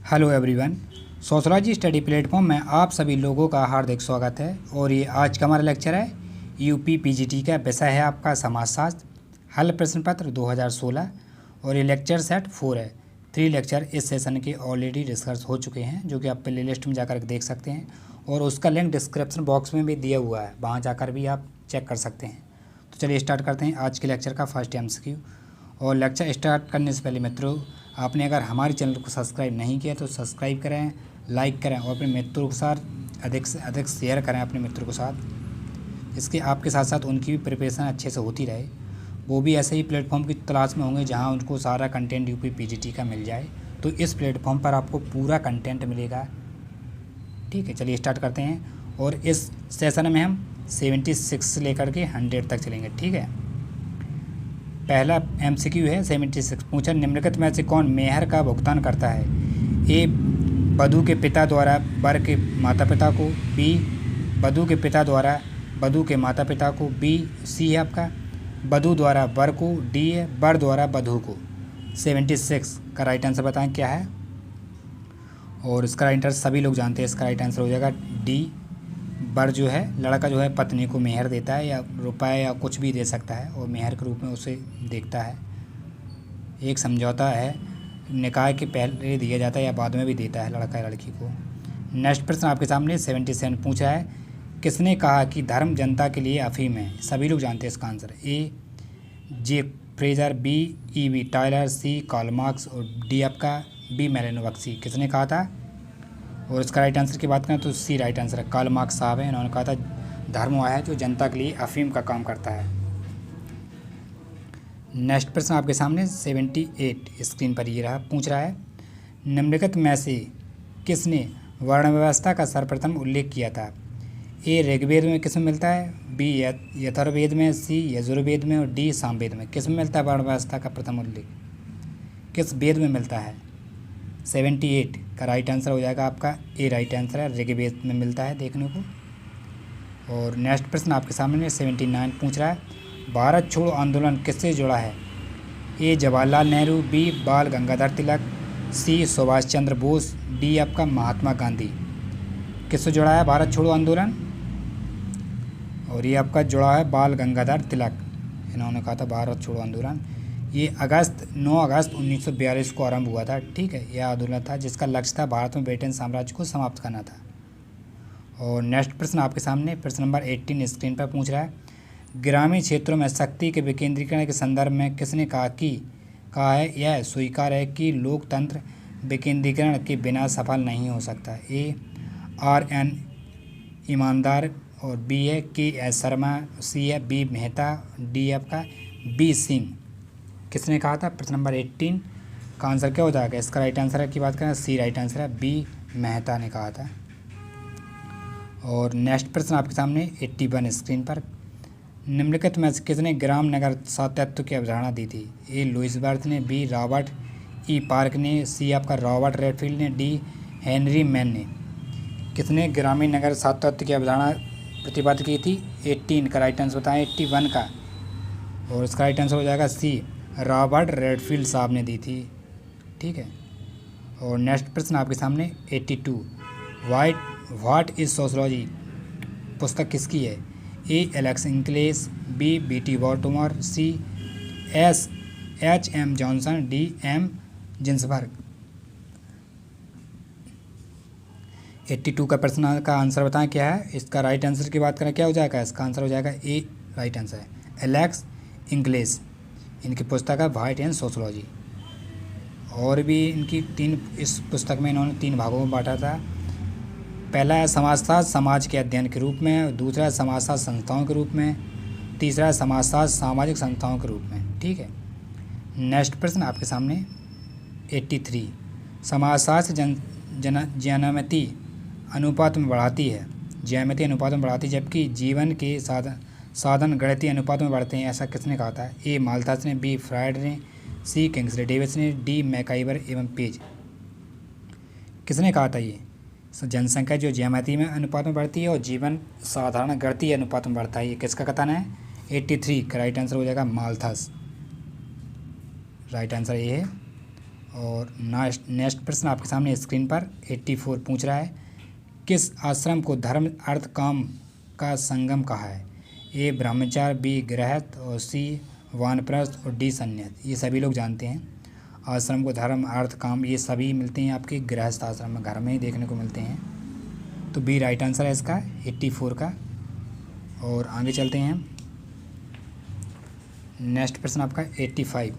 Hello everyone. Sociology study platform में आप सभी लोगों का हार्दिक स्वागत है। और ये आज का हमारा लेक्चर है यूपी पीजीटी का विषय है आपका समाजशास्त्र हल प्रश्न पत्र 2016 और ये लेक्चर सेट 4 है। 3 लेक्चर इस सेशन के ऑलरेडी डिस्कस हो चुके हैं जो कि आप प्ले लिस्ट में जाकर देख सकते हैं और उसका लिंक डिस्क्रिप्शन बॉक्स में भी दिया हुआ है, वहाँ जाकर भी आप चेक कर सकते हैं। तो चलिए स्टार्ट करते हैं आज के लेक्चर का फर्स्ट MCQ। और लेक्चर स्टार्ट करने से पहले मित्रों, आपने अगर हमारे चैनल को सब्सक्राइब नहीं किया तो सब्सक्राइब करें, लाइक करें और अपने मित्रों के साथ अधिक से अधिक शेयर करें अपने मित्रों के साथ। इसके आपके साथ साथ उनकी भी प्रिपरेशन अच्छे से होती रहे, वो भी ऐसे ही प्लेटफॉर्म की तलाश में होंगे जहां उनको सारा कंटेंट यूपी पीजीटी का मिल जाए। तो इस प्लेटफॉर्म पर आपको पूरा कंटेंट मिलेगा। ठीक है, चलिए स्टार्ट करते हैं। और इस सेशन में हम 76 से लेकर के 100 तक चलेंगे। ठीक है, पहला MCQ है 76। पूछा, निम्नलिखित में से कौन मेहर का भुगतान करता है? ए, वधू के पिता द्वारा वर के माता पिता को। बी, वधू के पिता द्वारा वधू के माता पिता को। बी, सी है आपका वधू द्वारा वर को। डी है वर द्वारा वधू को। 76 का राइट आंसर बताएं क्या है। और इसका राइट आंसर सभी लोग जानते हैं, इसका राइट आंसर हो जाएगा डी। वर जो है लड़का जो है पत्नी को मेहर देता है या रुपए या कुछ भी दे सकता है और मेहर के रूप में उसे देखता है। एक समझौता है, निकाह के पहले दिया जाता है या बाद में भी देता है लड़का या लड़की को। नेक्स्ट प्रश्न आपके सामने 77 पूछा है, किसने कहा कि धर्म जनता के लिए अफीम है? सभी लोग जानते हैं इसका answer. A, J Frazer. B, E.B. Tylor. C, Karl Marx. और डी आपका बी, मैलिनोवस्की। किसने कहा था? और इसका राइट आंसर की बात करें तो सी राइट आंसर है, कार्ल मार्क्स साहब हैं। इन्होंने कहा था धर्म वह है जो जनता के लिए अफीम का काम करता है। नेक्स्ट प्रश्न आपके सामने 78 स्क्रीन पर ये रहा। पूछ रहा है, निम्नलिखित में से किसने वर्ण व्यवस्था का सर्वप्रथम उल्लेख किया था? ए, ऋग्वेद में किसमें मिलता है? बी, यथुर्वेद में। सी, यजुर्वेद में। और डी, सामवेद में। किसमें मिलता है वर्ण व्यवस्था का प्रथम उल्लेख? किस वेद में मिलता है? 78 का राइट आंसर हो जाएगा आपका ए राइट आंसर है, ऋग्वेद में मिलता है देखने को। और नेक्स्ट प्रश्न आपके सामने 79 पूछ रहा है, भारत छोड़ो आंदोलन किससे जुड़ा है? ए, जवाहरलाल नेहरू। बी, बाल गंगाधर तिलक। सी, सुभाष चंद्र बोस। डी आपका महात्मा गांधी। किससे जुड़ा है भारत छोड़ो आंदोलन? और ये आपका जुड़ा है बाल गंगाधर तिलक। इन्होंने कहा था भारत छोड़ो आंदोलन। ये 9 अगस्त 1942 को आरंभ हुआ था। ठीक है, यह आंदोलन था जिसका लक्ष्य था भारत में ब्रिटेन साम्राज्य को समाप्त करना था। और नेक्स्ट प्रश्न आपके सामने प्रश्न नंबर 18 स्क्रीन पर पूछ रहा है, ग्रामीण क्षेत्रों में शक्ति के विकेंद्रीकरण के संदर्भ में किसने कहा है यह स्वीकार है कि लोकतंत्र विकेंद्रीकरण के बिना सफल नहीं हो सकता? ए, R.N. ईमानदार। और बी है K.S. शर्मा। सी है बी, मेहता। डी आपका बी, सिंह। किसने कहा था? प्रश्न नंबर 18 का आंसर क्या हो जाएगा? इसका राइट आंसर की बात करें सी राइट आंसर है, बी, मेहता ने कहा था। और नेक्स्ट प्रश्न आपके सामने 81 स्क्रीन पर, निम्नलिखित में किसने ग्राम नगर सातत्य की अवधारणा दी थी? ए, लुईस बर्थ ने। B, Robert E. पार्क ने। सी आपका रॉबर्ट रेडफील्ड ने। डी, हेनरी मैन ने। किसने ग्रामीण नगर सातत्य की अवधारणा प्रतिपादित की थी? 18 का राइट आंसर बताएं, 81 का। और इसका राइट आंसर हो जाएगा सी, रॉबर्ट रेडफील्ड साहब ने दी थी। ठीक है, और नेक्स्ट प्रश्न आपके सामने 82, व्हाट इज सोशलॉजी पुस्तक किसकी है? A, Alex Inkeles. B, B.T. Bottomore. C, H.M. Johnson. D, M. Ginsberg. 82 का प्रश्न का आंसर बताएं क्या है। इसका राइट आंसर की बात करें क्या हो जाएगा? इसका आंसर हो जाएगा ए राइट आंसर है, एलेक्स इंग्लिश। इनकी पुस्तक है व्हाट एंड सोशलॉजी। और भी इस पुस्तक में इन्होंने 3 भागों में बांटा था। पहला है समाजशास्त्र समाज के अध्ययन के रूप में। दूसरा है समाजशास्त्र संस्थाओं के रूप में। तीसरा है समाजशास्त्र सामाजिक संस्थाओं के रूप में। ठीक है, नेक्स्ट प्रश्न आपके सामने 83, समाजशास्त्र ज्यामिति अनुपात में बढ़ाती है। ज्यामिति अनुपात में बढ़ाती है जबकि जीवन के साधन गणितीय अनुपात में बढ़ते हैं, ऐसा किसने कहा था? ए, माल्थस ने। बी, फ्रायड ने। सी, किंग्सले डेविस ने। डी, मैकाइवर एवं पेज। किसने कहा था ये? जनसंख्या जो ज्यामिति में अनुपात में बढ़ती है और जीवन साधारण गणितीय अनुपात में बढ़ता है, ये किसका कथन है? 83 का राइट आंसर हो जाएगा माल्थस। राइट आंसर ये है और नेक्स्ट प्रश्न आपके सामने स्क्रीन पर 84 पूछ रहा है, किस आश्रम को धर्म अर्थ काम का संगम कहा है? ए ब्रह्मचार, बी गृहस्थ और सी वानप्रस्थ और डी संन्यास। ये सभी लोग जानते हैं आश्रम को धर्म अर्थ काम ये सभी मिलते हैं आपके गृहस्थ आश्रम में, घर में ही देखने को मिलते हैं। तो बी राइट आंसर है इसका 84 का। और आगे चलते हैं, नेक्स्ट प्रश्न आपका 85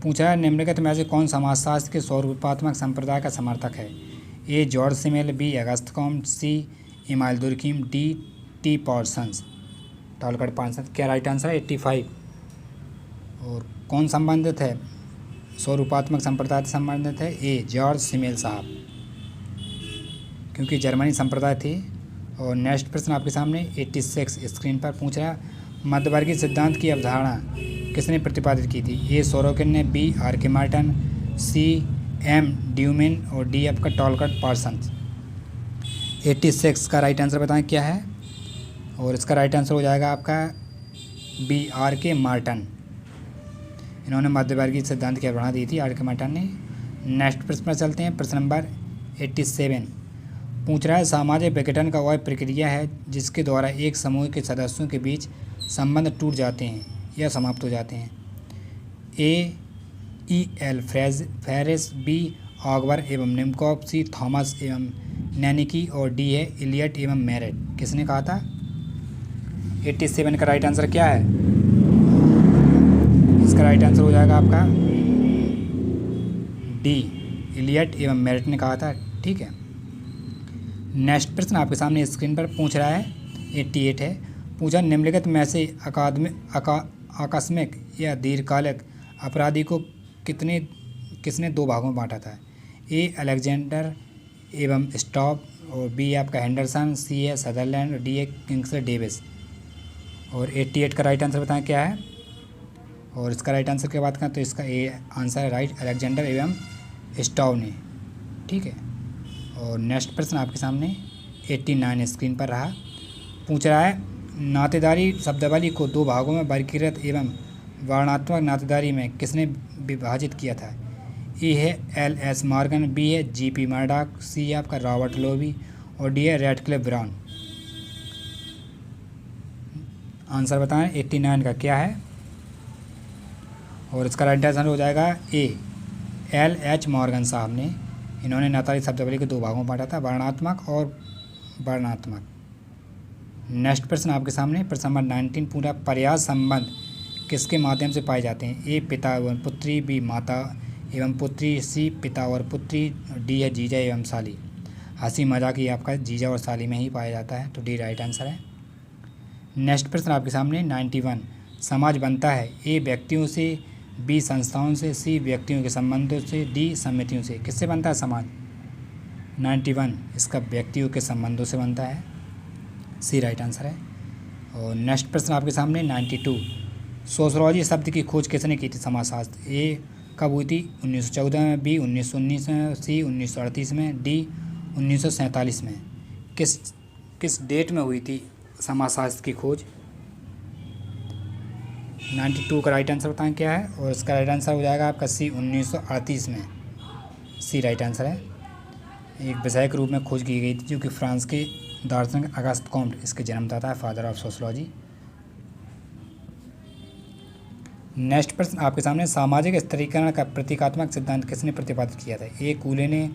पूछा है, निम्नलिखित में से कौन समाजशास्त्र के स्वरूपात्मक संप्रदाय का समर्थक है? A George Simmel, B Auguste Comte, C Emile Durkheim, D T Parsons. Talcott Parsons. क्या राइट आंसर है 85। और कौन संबंधित है स्वरूपात्मक संप्रदाय से संबंधित है? ए जॉर्ज सिमेल साहब, क्योंकि जर्मनी संप्रदाय थी। और नेक्स्ट प्रश्न आपके सामने 86 स्क्रीन पर पूछ रहा है, मध्यवर्गीय सिद्धांत की अवधारणा किसने प्रतिपादित की थी? ए सोरोकिन ने, B R K. Merton, C M Dumont और डी आपका टॉलकट पार्सन्स। 86 का राइट आंसर बताएं क्या है? और इसका राइट आंसर हो जाएगा आपका बी आर.के. मार्टन। इन्होंने मध्यवर्गीय सिद्धांत की अवधारणा दी थी आर.के. मार्टन ने। नेक्स्ट प्रश्न पर चलते हैं, प्रश्न नंबर 87 पूछ रहा है, सामाजिक विघटन का वह प्रक्रिया है जिसके द्वारा एक समूह के सदस्यों के बीच संबंध टूट जाते हैं या समाप्त हो जाते हैं। ए ई एल फेरिस, बी ऑगवर एवं निम्कोफ, सी थॉमस एवं नैनिकी और डी है इलियट एवं मेरिट। किसने कहा था? 87 का राइट आंसर क्या है? इसका राइट आंसर हो जाएगा आपका डी इलियट एवं मेरिट ने कहा था। ठीक है। नेक्स्ट प्रश्न आपके सामने स्क्रीन पर पूछ रहा है 88 है, पूछा निम्नलिखित में से आकस्मिक या दीर्घकालिक अपराधी को किसने दो भागों में बांटा था? ए अलेक्जेंडर एवं स्टॉप और बी आपका हेंडरसन, सी है सदरलैंड और डी है किंग्सले डेविस। और 88 का राइट आंसर बताएं क्या है? और इसका राइट आंसर की बात करें तो इसका ए आंसर है राइट, अलेक्जेंडर एवं स्टॉप ने। ठीक है। और नेक्स्ट प्रश्न आपके सामने 89 स्क्रीन पर रहा, पूछ रहा है नातेदारी शब्दावली को दो भागों में वर्गीकृत एवं वर्णात्मक नातेदारी में किसने विभाजित किया था? ए है एल एस मॉर्गन, बी है जी पी मर्डॉक, सी है आपका रॉबर्ट लोवी और डी है रैडक्लिफ ब्राउन। आंसर बताएं 89 का क्या है? और इसका राइट आंसर हो जाएगा ए एल एच मॉर्गन साहब ने। इन्होंने नातेदारी शब्दावली को दो भागों में बांटा था, वर्णात्मक और वर्णात्मक। नेक्स्ट प्रश्न आपके सामने प्रश्न नंबर 19 पूरा, पर्याय संबंध किसके माध्यम से पाए जाते हैं? ए पिता एवं पुत्री, बी माता एवं पुत्री, सी पिता और पुत्री, डी है जीजा एवं साली। हंसी मजाक ये आपका जीजा और साली में ही पाया जाता है, तो डी राइट आंसर है। नेक्स्ट प्रश्न आपके सामने 91, समाज बनता है ए व्यक्तियों से, बी संस्थाओं से, सी व्यक्तियों के संबंधों से, डी समितियों से। किससे बनता है समाज? 91 इसका व्यक्तियों के संबंधों से बनता है, सी राइट आंसर है। और नेक्स्ट प्रश्न आपके सामने 92, सोशलॉजी शब्द की खोज किसने की थी समाजशास्त्र? ए कब हुई थी? 1914 में, बी 1919 में, सी 1938 में, डी 1947 में। किस डेट में हुई थी समाजशास्त्र की खोज? 92 का राइट आंसर बताएं क्या है? और इसका राइट आंसर हो जाएगा आपका सी 1938 में, सी राइट आंसर है। एक विषय के रूप में खोज की गई थी जो कि फ्रांस के दार्शनिक अगस्त कॉम्ट इसके जन्मदाता है, फादर ऑफ सोशलॉजी। नेक्स्ट प्रश्न आपके सामने, सामाजिक स्तरीकरण का प्रतीकात्मक सिद्धांत किसने प्रतिपादित किया था? ए कूले ने,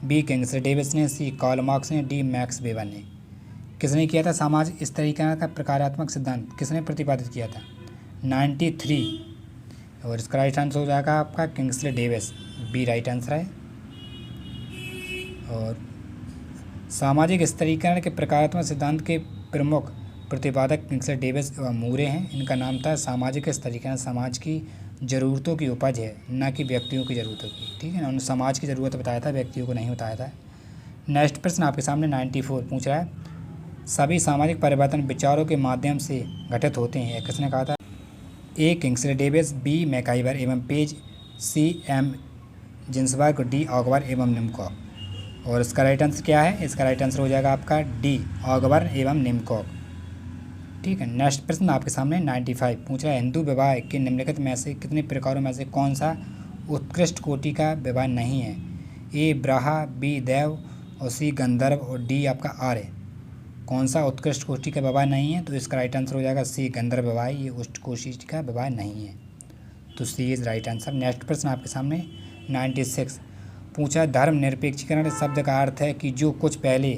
बी किंग्सले डेविस ने, सी कार्ल मार्क्स ने, डी मैक्स वेबर ने। किसने किया था सामाजिक स्तरीकरण का प्रकारात्मक सिद्धांत किसने प्रतिपादित किया था? 93। और इसका राइट आंसर हो जाएगा आपका Kingsley Davis, B right answer है। और सामाजिक स्तरीकरण के प्रकारात्मक सिद्धांत के प्रमुख प्रतिपादक किंग्सले डेविस व मूरे हैं। इनका नाम था सामाजिक स्तरीकरण समाज की ज़रूरतों की उपज है, न कि व्यक्तियों की ज़रूरतों की। ठीक है ना, उन्होंने समाज की ज़रूरत बताया था, व्यक्तियों को नहीं बताया था। नेक्स्ट प्रश्न आपके सामने 94 पूछ रहा है, सभी सामाजिक परिवर्तन विचारों के माध्यम से घटित होते हैं, किसने कहा था? A Kingsley Davis, B MacIver एवं Page, C M Ginsberg, D Ogburn एवं निम्कोफ। और इसका राइट आंसर क्या है? इसका राइट आंसर हो जाएगा आपका डी ऑगवर एवं निम्कोफ। ठीक है। नेक्स्ट प्रश्न आपके सामने 95 पूछ रहा है, हिंदू विवाह के निम्नलिखित में से कितने प्रकारों में से कौन सा उत्कृष्ट कोटि का विवाह नहीं है? ए ब्राहा, बी देव और सी गंधर्व और डी आपका आर्य। कौन सा उत्कृष्ट कोटि का विवाह नहीं है? तो इसका राइट आंसर हो जाएगा सी गंधर्व विवाह, ये उच्च कोटि का विवाह नहीं है। तो सी इज राइट आंसर। नेक्स्ट प्रश्न आपके सामने 96 पूछा, धर्मनिरपेक्षीकरण शब्द का अर्थ है कि जो कुछ पहले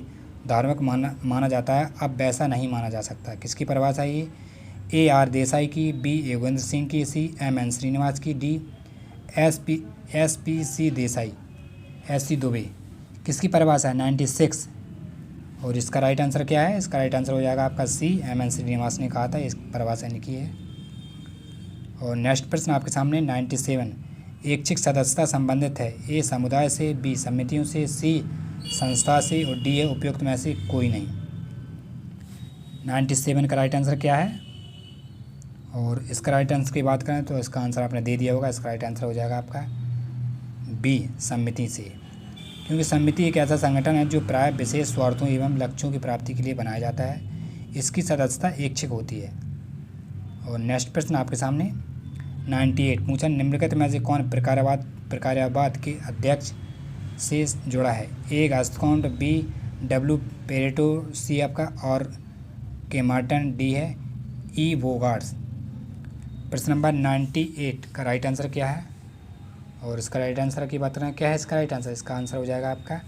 धार्मिक माना जाता है अब वैसा नहीं माना जा सकता। किसकी परिभाषा है ये? ए आर देसाई की, बी योगेंद्र सिंह की, सी एम एन श्रीनिवास की, D S P C Desai, S C Dube. किसकी परिभाषा है? 96। और इसका राइट आंसर क्या है? इसका राइट आंसर हो जाएगा आपका सी एम एन श्रीनिवास ने कहा था, इस परिभाषा लिखी है। और नेक्स्ट प्रश्न आपके सामने 97 ऐच्छिक सदस्यता संबंधित है? ए समुदाय से, बी समितियों से, सी संस्था से और डी है उपयुक्त में से कोई नहीं। 97 का राइट आंसर क्या है? और इसका राइट आंसर की बात करें तो इसका आंसर आपने दे दिया होगा। इसका राइट आंसर हो जाएगा आपका बी समिति से, क्योंकि समिति एक ऐसा संगठन है जो प्राय विशेष स्वार्थों एवं लक्ष्यों की प्राप्ति के लिए बनाया जाता है। इसकी सदस्यता ऐच्छिक होती है। और नेक्स्ट प्रश्न आपके सामने 98 पूछा, निम्नलिखित में से कौन प्रकार्यवाद के अध्यक्ष से जुड़ा है? ए गास्कोंड, बी डब्ल्यू पेरेटो, सी आपका और के मार्टन, डी है ई वोगार्ड्स। प्रश्न नंबर 98 का राइट आंसर क्या है? और इसका राइट आंसर की बात करें, क्या है इसका राइट आंसर? इसका आंसर हो जाएगा आपका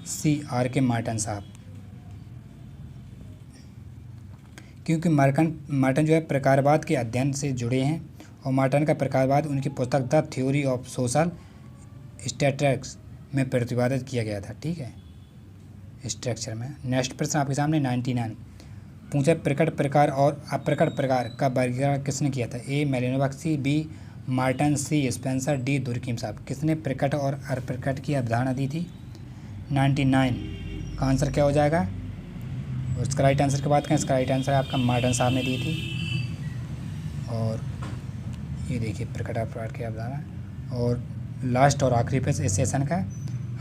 सी आर के मार्टन साहब, क्योंकि मार्टन जो है प्रकारवाद के अध्ययन से जुड़े हैं और मार्टन का प्रकारवाद उनकी पुस्तक the theory of social statistics में प्रतिपादित किया गया था। ठीक है, स्ट्रक्चर में। नेक्स्ट प्रश्न आपके सामने 99 पूछा, प्रकट प्रकार और अप्रकट प्रकार का वर्गीकरण किसने किया था? ए मेलिनोवस्की, बी मार्टन, सी स्पेंसर, डी दुर्कीम साहब। किसने प्रकट और अप्रकट की अवधारणा दी थी? 99 का आंसर क्या हो जाएगा? और इसका राइट आंसर की बात करें, इसका राइट आंसर आपका मार्टन साहब ने दी थी। और ये देखिए प्रकट और प्रकट की अवधारणा। और लास्ट और आखिरी प्रश्न इस सेशन का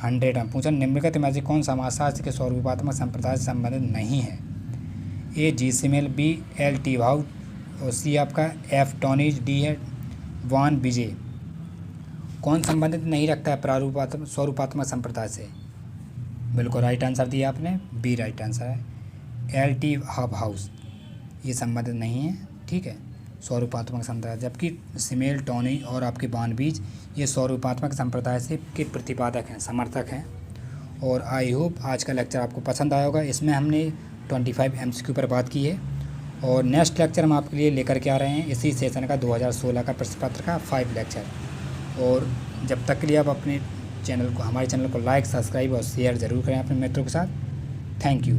100 में पूछा, निम्नलिखित में से कौन समाजशास्त्र के स्वरूपात्मक संप्रदाय से संबंधित नहीं है? ए जी सिमेल, बी एल टी भाउ और सी आपका एफ टॉनीज, डी है वान विजय। कौन संबंधित नहीं रखता है स्वरूपात्मक संप्रदाय से? बिल्कुल राइट आंसर दिया आपने, बी राइट आंसर है। एल टी हब हाउस ये संबंधित नहीं है। ठीक है, स्वरूपात्मक संप्रदाय, जबकि सिमेल, टॉनी और आपके बानबीज ये स्वरूपात्मक संप्रदाय से के प्रतिपादक हैं, समर्थक हैं। और आई होप आज का लेक्चर आपको पसंद आया होगा। इसमें हमने 25 MCQ पर बात की है और नेक्स्ट लेक्चर हम आपके लिए लेकर के आ रहे हैं इसी सेशन का 2016 का प्रश्न पत्र का 5 लेक्चर। और जब तक के लिए आप अपने चैनल को, हमारे चैनल को लाइक, सब्सक्राइब और शेयर ज़रूर करें अपने मित्रों के साथ। Thank you.